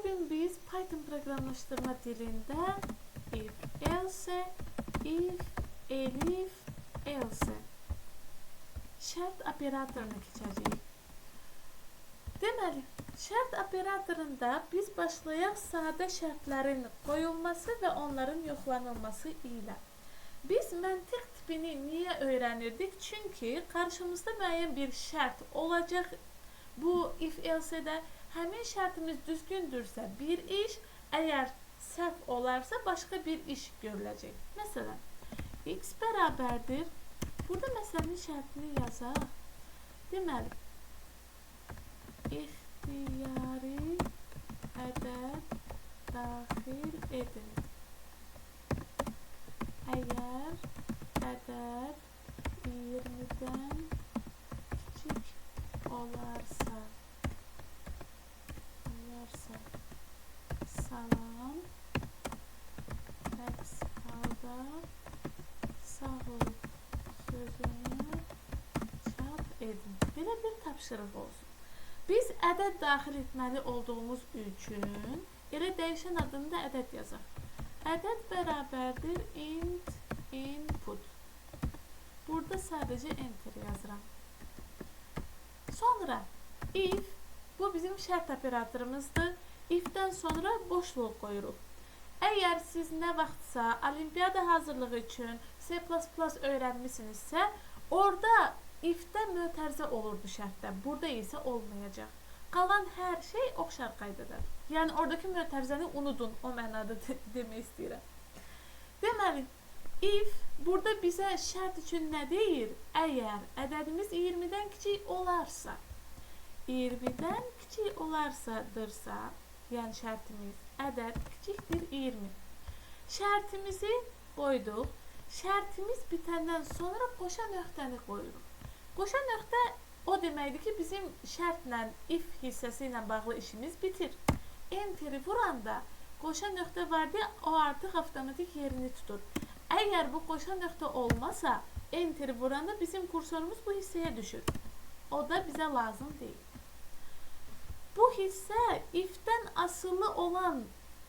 Bugün biz Python programlaştırma dilinde if, else, if, elif, else şart operatoruna keçəcəyik. Deməli, şart operatorunda biz başlayaq sadə şərtlərin qoyulması və onların yoxlanılması ilə. Biz məntiq tipini niyə öyrənirdik? Çünki qarşımızda müəyyən bir şərt olacaq. Bu if-else-də həmin şərtimiz düzgündürsə bir iş, əgər səhv olarsa başqa bir iş görüləcək. Məsələn, x bərabərdir. Burada məsələnin şərtini yazaq. Deməli, ixtiyari ədəd daxil edin. Əgər ədəd 20-dən kiçik olarsa salam, əks halda sağ ol sözünü çap edin. Belə bir tapşırıq olsun. Biz ədəd daxil etməli olduğumuz üçün elə dəyişən adında ədəd yazaq. Ədəd bərabərdir int input. Burada sadəcə enter yazıram. Sonra if, bu bizim şərt operatorumuzdur. If-dən sonra boşluq qoyuruq. Əgər siz nə vaxtsa olimpiyada hazırlığı üçün C++ öyrənmisinizsə, orada if-də mötərizə olurdu şərtdə. Burada isə olmayacaq. Qalan hər şey oxşar qaydadadır. Yəni, oradakı mötərizəni unudun, o mənada demək istəyirəm. Deməli, if burada bizə şərt üçün nə deyir? Əgər ədədimiz 20-dən kiçik olarsa, 20-dən kiçik olarsa'dırsa, yəni şərtimiz ədəd kiçikdir 20. Şərtimizi qoyduq. Şərtimiz bitəndən sonra qoşa nöqtəni qoyuruq. Qoşa nöqtə o deməkdir ki, bizim şərtlə if hissəsi ilə bağlı işimiz bitir. Enteri vuranda qoşa nöqtə var deyə o artıq avtomatik yerini tutur. Əgər bu qoşa nöqtə olmasa, enteri vuranda bizim kursorumuz bu hissəyə düşür. O da bizə lazım deyil. Bu hissə if-dən asılı olan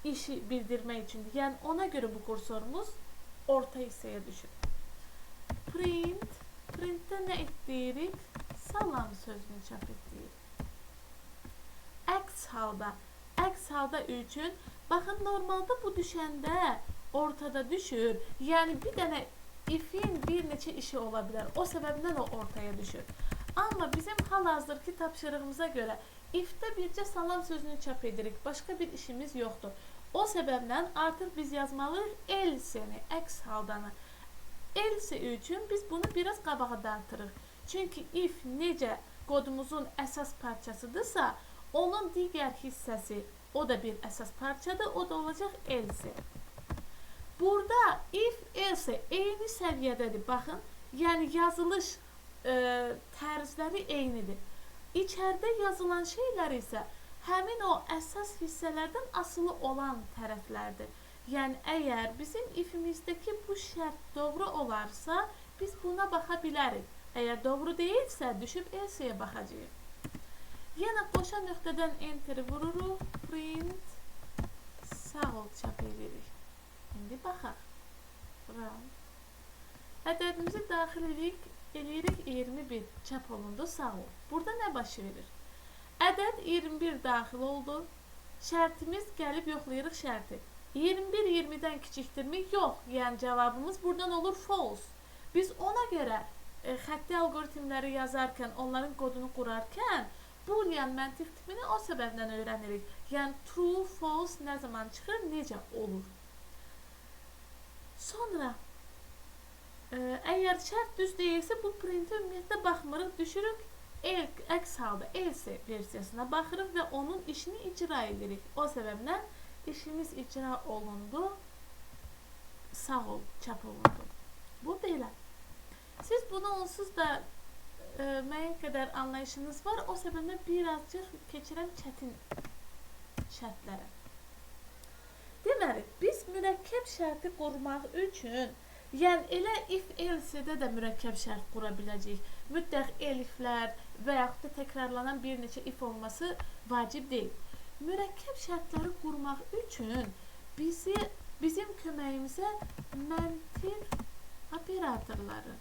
işi bildirmək üçündür. Yəni, ona görə bu kursorumuz orta hissəyə düşür. Printdə nə etdiyirik? Salam sözünü çap etdiyirik. Əks halda üçün, baxın, normalda bu düşəndə ortada düşür. Yəni, bir dənə if-in bir neçə işi ola bilər. O səbəbindən o ortaya düşür. Amma bizim hal-hazırki tapşırığımıza görə if-də bircə salam sözünü çap edirik. Başqa bir işimiz yoxdur. O səbəbdən artıq biz yazmalıyıq else-ni, əks haldanı. Else üçün biz bunu biraz qabağa dartırıq. Çünki if necə kodumuzun əsas parçasıdırsa, onun digər hissəsi, o da bir əsas parçadır, o da olacaq else. Burada if, else eyni səviyyədədir. Baxın, yəni yazılış tərzləri eynidir. İçəridə yazılan şeylər isə həmin o əsas hissələrdən asılı olan tərəflərdir. Yəni, əgər bizim ifimizdəki bu şərt doğru olarsa, biz buna baxa bilərik. Əgər doğru deyilsə, düşüb else-yə baxacağıq. Yenə qoşa nöqtədən enteri vururuq, print, sağ ol çap edirik. İndi baxaq. Run. Ədədimizi daxil edirik 21 çap olundu, sağ ol. Burada nə baş verir? Ədəd 21 daxil oldu. Şərtimiz gəlib yoxlayırıq şərti. 21 20-dən kiçikdirmi? Yox. Yəni cavabımız buradan olur false. Biz ona görə xətti algoritmləri yazarkən, onların kodunu qurarkən boolean məntiq tipini o səbəbdən öyrənirik. Yəni true, false nə zaman çıxır, necə olur? Sonra əgər şərt düz deyilsə, bu printə ümumiyyətlə baxmırıq, düşürük əks halda else versiyasına baxırıq və onun işini icra edirik. O səbəbdən işimiz icra olundu, sağ ol, çap olundu. Bu belə. Siz bunu onsuz da müəyyən qədər anlayışınız var, o səbəbdən birazcıq keçirəm çətin şərtlərə. Deməli, biz mürəkkəb şərti qurmaq üçün, yəni elə if-else-də də mürəkkəb şərt qura biləcəyik. Mütləq eliflər və yaxud da təkrarlanan bir neçə if olması vacib deyil. Mürəkkəb şərtləri qurmaq üçün bizim köməyimizə məntiq operatorları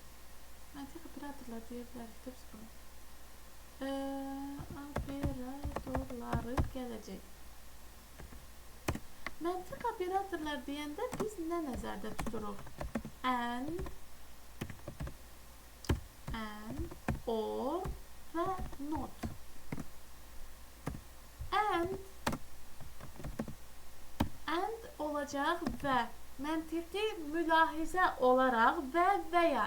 deyə bilərik də biz bunu. Operatorları gələcək. Məntiq operatorlar deyəndə biz nə nəzərdə tuturuq? And, or və not. And olacaq və məntiqi mülahizə olaraq və ya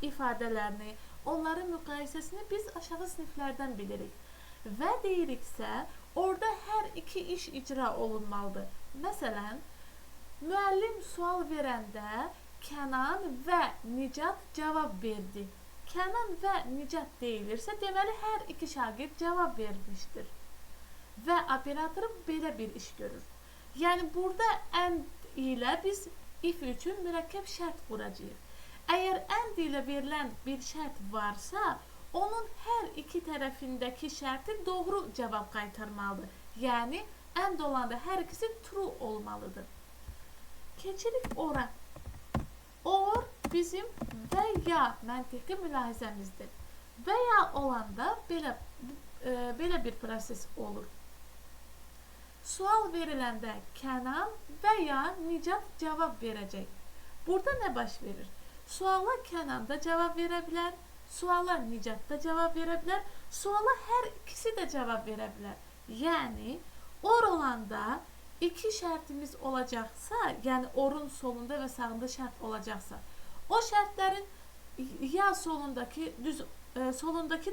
ifadələrini, onların müqayisəsini biz aşağı siniflərdən bilirik. Və deyiriksə, orada hər iki iş icra olunmalıdır. Məsələn, müəllim sual verəndə Kənan və Nicat cavab verdi. Kənan və Nicat deyilirsə, deməli hər iki şagird cavab vermişdir. Və operatoru belə bir iş görür. Yəni, burada and ilə biz if üçün mürəkkəb şərt quracağıq. Əgər and ilə verilən bir şərt varsa, onun hər iki tərəfindəki şərti doğru cavab qaytarmalıdır. Yəni, and olanda hər ikisi true olmalıdır. Keçirik ora. Or bizim və ya məntiqi mülahizəmizdir. Və ya olanda belə bir proses olur. Sual veriləndə Kənan və ya Nicat cavab verəcək. Burada nə baş verir? Suala Kənan da cavab verə bilər, suala Nicat da cavab verə bilər, suala hər ikisi də cavab verə bilər. Yəni, or olanda iki şərtimiz olacaqsa, yəni orun solunda və sağında şərt olacaqsa, o şərtlərin ya solundakı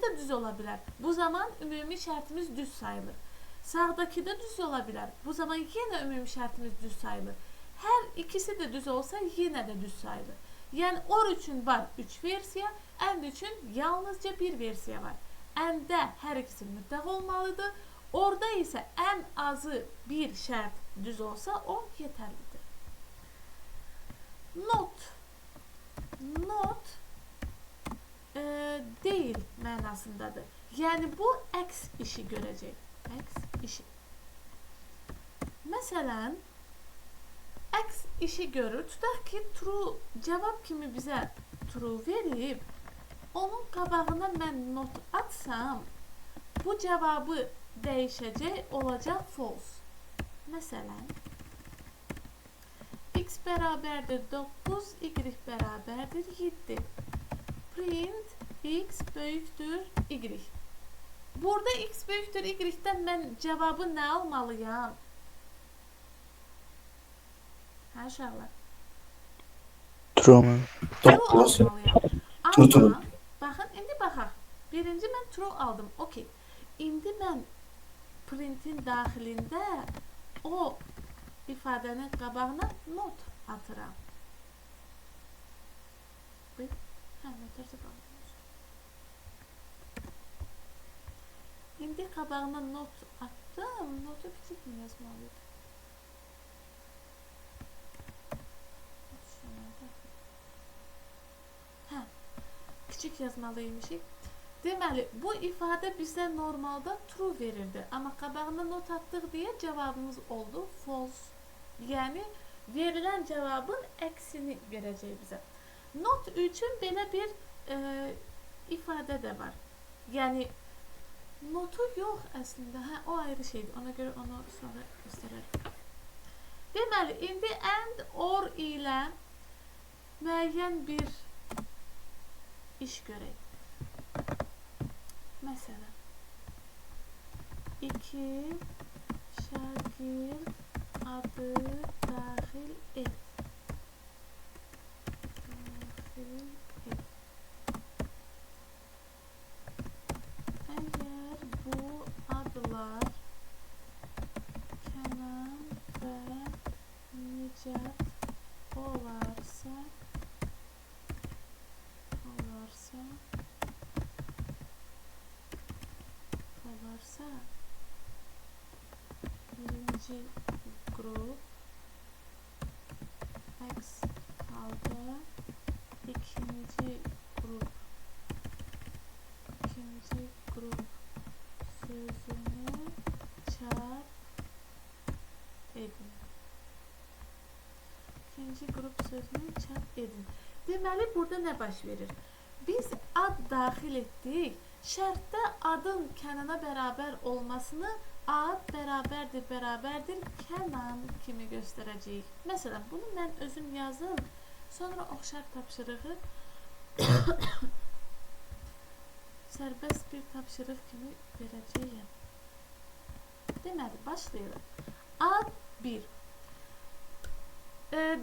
da düz ola bilər. Bu zaman ümumi şərtimiz düz sayılır. Sağdakı da düz ola bilər. Bu zaman yenə ümumi şərtimiz düz sayılır. Hər ikisi də düz olsa yenə də düz sayılır. Yəni or üçün var 3 versiya, and üçün yalnızca bir versiya var. And-də hər ikisi mütləq olmalıdır. Orada isə ən azı bir şərt düz olsa o yetərlidir. Not deyil mənasındadır. Yəni bu əks işi görəcək. Əks işi. Məsələn, əks işi görür. Tutaq ki, true cavab kimi bizə true verib, onun qabağına mən not atsam, bu cavabı dəyişəcək, olacaq false. Məsələn, x bərabərdir 9, y bərabərdir 7. Print x böyükdür y. Burada x böyükdür y-dən mən cavabı nə almalıyam? Hə, uşaqlar? True. True almalıyam. True. Amma, baxın, indi baxaq. Birinci mən true aldım, okey. İndi mən printin daxilində o ifadənin qabağına not atıram. Notlarsa qalmış. İndi qabağına not attım. Notu kiçik mi yazmalıydı? Kiçik yazmalıymışıq. Deməli, bu ifadə bizə normalda true verirdi. Amma qabağına not atdıq deyə cavabımız oldu false. Yəni, verilən cavabın əksini verəcək bizə. Not üçün belə bir ifadə də var. Yəni, notu yox əslində. Hə, o ayrı şeydir. Ona görə onu sonra göstərərəm. Deməli, indi and, or ilə müəyyən bir iş görək. Məsələn, 2 şagird adı daxil et. Əgər bu adlar Kənan və Nicat olarsa birinci grup X halda ikinci grup sözünü çarp birinci grup sözünü çap edin. Deməli, burada nə baş verir? Biz ad daxil etdik. Şərtdə adın Kənana bərabər olmasını ad bərabərdir Kənan kimi göstərəcəyik. Məsələn, bunu mən özüm yazım. Sonra oxşar tapşırığı sərbəst bir tapşırıq kimi verəcəyim. Deməli, başlayırıq. Ad 1.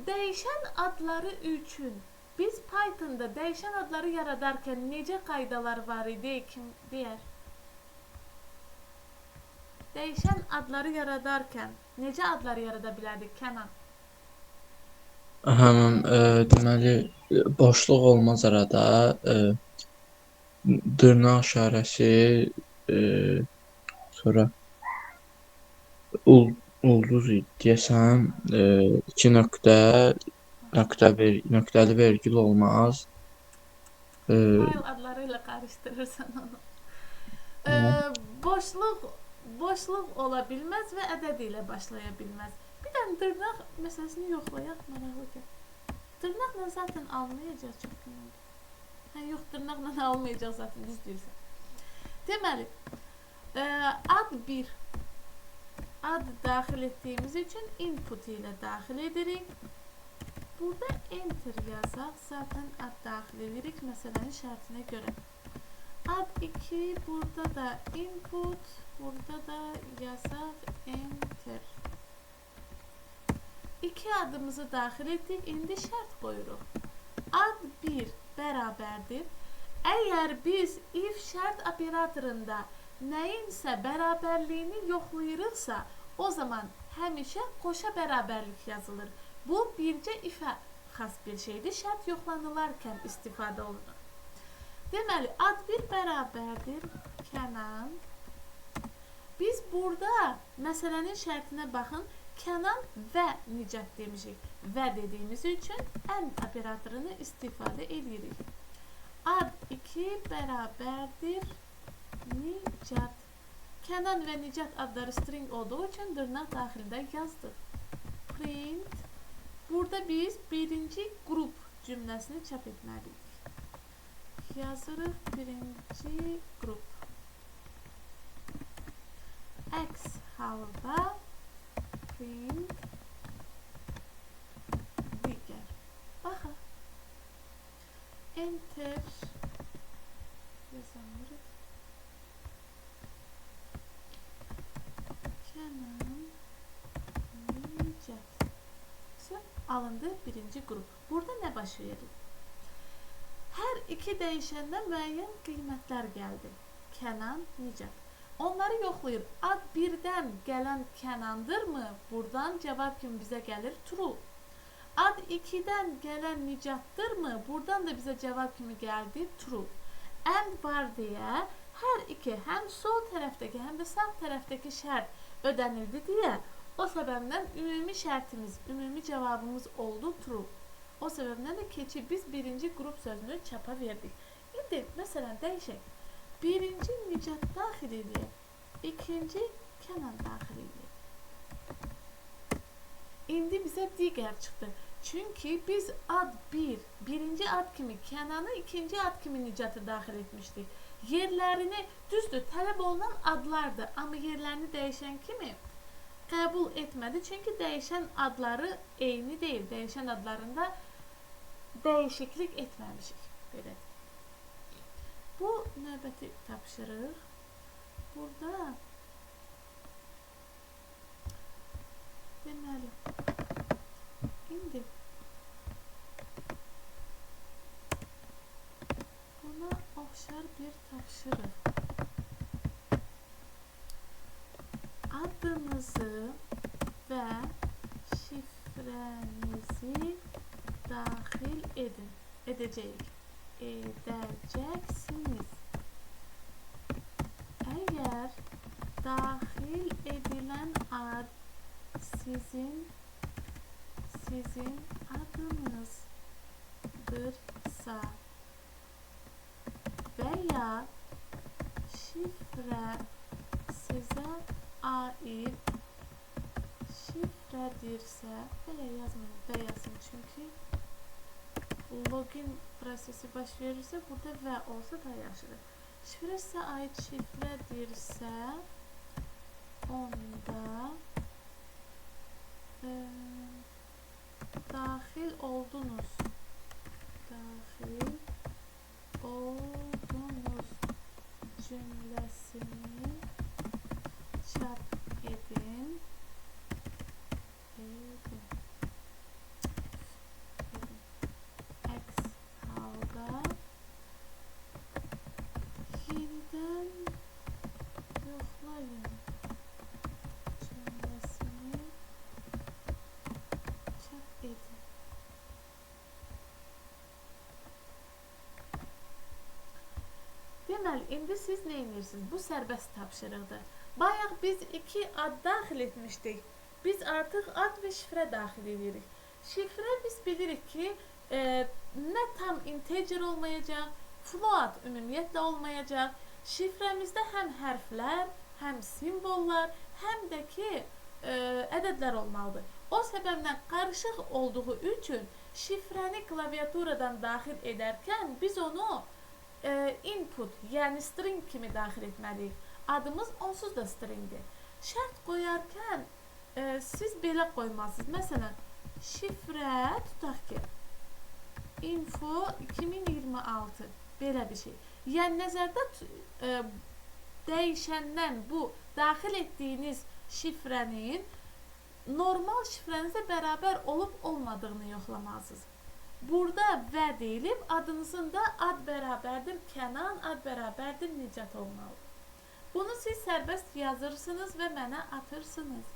Dəyişən adları üçün biz Python'da dəyişən adları yaradarkən necə qaydalar var idi? Kim deyər? Dəyişən adları yaradarkən necə adları yarada bilərdik Kənan? Həmin deməli boşluq olmaz arada. Dırnaq işarəsi, sonra ulduz deyəsəm, 2 nöqtə, nöqtəli vergül olmaz. Fayl adlarıyla qarışdırırsan onu. Boşluq ola bilməz və ədəd ilə başlaya bilməz. Bir dənə dırnaq məsələsini yoxlayaq, maraqlı ki. Dırnaqla zaten almayacaq çox gündür. Yox, dırnaqla almayacaq zaten, düz deyirsən. Deməli, ad 1. Ad daxil etdiyimiz üçün input ilə daxil edirik. Burada enter yazaq, zaten ad daxil edirik məsələnin şərtinə görə. Ad 2, burada da input, burada da yazaq enter. 2 adımızı daxil etdik, indi şərt qoyuruq. Ad 1 bərabərdir. Əgər biz if şərt operatorunda nəyinsə bərabərliyini yoxlayırıqsa, o zaman həmişə qoşa bərabərlik yazılır. Bu bircə ifə xas bir şeydir. Şərt yoxlanılarkən istifadə olunur. Deməli, ad 1 bərabərdir Kənan. Biz burada məsələnin şərtinə baxın. Kənan və Nicat demişik. Və dediyimiz üçün and operatorunu istifadə edirik. Ad 2 bərabərdir Nicat. Kənan və Nicat adları string olduğu üçün dırnaq daxilində yazdıq. Print. Burada biz birinci qrup cümləsini çap etməliyik. Yazırıq birinci qrup. Əks halda print digər. Baxın. Enter yazamırıq. Kənan Nicat. Alındı birinci qrup. Burada nə baş verir? Hər iki dəyişəndən müəyyən qiymətlər gəldi. Kənan, Nicat. Onları yoxlayır. Ad 1-dən gələn Kənandırmı? Buradan cavab kimi bizə gəlir true. Ad 2-dən gələn Nicatdırmı? Buradan da bizə cavab kimi gəldi true. And var deyə hər iki, həm sol tərəfdəki, həm də sağ tərəfdəki şərt ödənildi deyə o səbəbdən ümumi şərtimiz, ümumi cavabımız oldu true. O səbəbdən də keçib biz birinci qrup sözünü çapa verdik. İndi, məsələn, dəyişək. Birinci Nicat daxil edək, ikinci Kənan daxil edək. İndi bizə digər çıxdı. Çünki biz ad 1, birinci ad kimi Kənanı, ikinci ad kimi Nicatı daxil etmişdik. Yerlərini, düzdür, tələb olunan adlardır, amma yerlərini dəyişən kimi qəbul etmədi. Çünki dəyişən adları eyni deyil. Dəyişən adlarında dəyişiklik etməmişik. Belə. Bu növbəti tapşırıq. Burada deməli indi buna oxşar bir tapşırıq. Adınızı və şifrənizi daxil edəcəyik. Edəcəksiniz. Əgər daxil edilən ad sizin adınızdırsa və ya şifrə sizə aid şifrə şifrədirsə, belə yazmayın, və yazın çünki login prosesi baş verirsə, burada və olsa da yaxşıdır. Şifrə sizə aid şifrədirsə, onda daxil oldunuz cümləsini çap edin. Əks halda yenidən yoxlayın cümləsini çap edin. Deməli, indi siz nə edirsiniz? Bu sərbəst tapşırıqdır. Bayaq biz 2 ad daxil etmişdik. Biz artıq ad və şifrə daxil edirik. Şifrə biz bilirik ki, nə tam integer olmayacaq, float ümumiyyətlə olmayacaq. Şifrəmizdə həm hərflər, həm simvollar, həm də ki, ədədlər olmalıdır. O səbəblə qarışıq olduğu üçün şifrəni klaviaturadan daxil edərkən biz onu input, yəni string kimi daxil etməliyik. Adımız onsuz da stringdir. Şərt qoyarkən siz belə qoymalısınız. Məsələn, şifrə tutaq ki, info 2026 belə bir şey. Yəni nəzərdə dəyişəndən bu daxil etdiyiniz şifrənin normal şifrənizə bərabər olub olmadığını yoxlamalısınız. Burada və deyilib, adınızın da ad bərabərdir Kənan, ad bərabərdir Nicat olmalıdır. Bunu siz sərbəst yazırsınız və mənə atırsınız.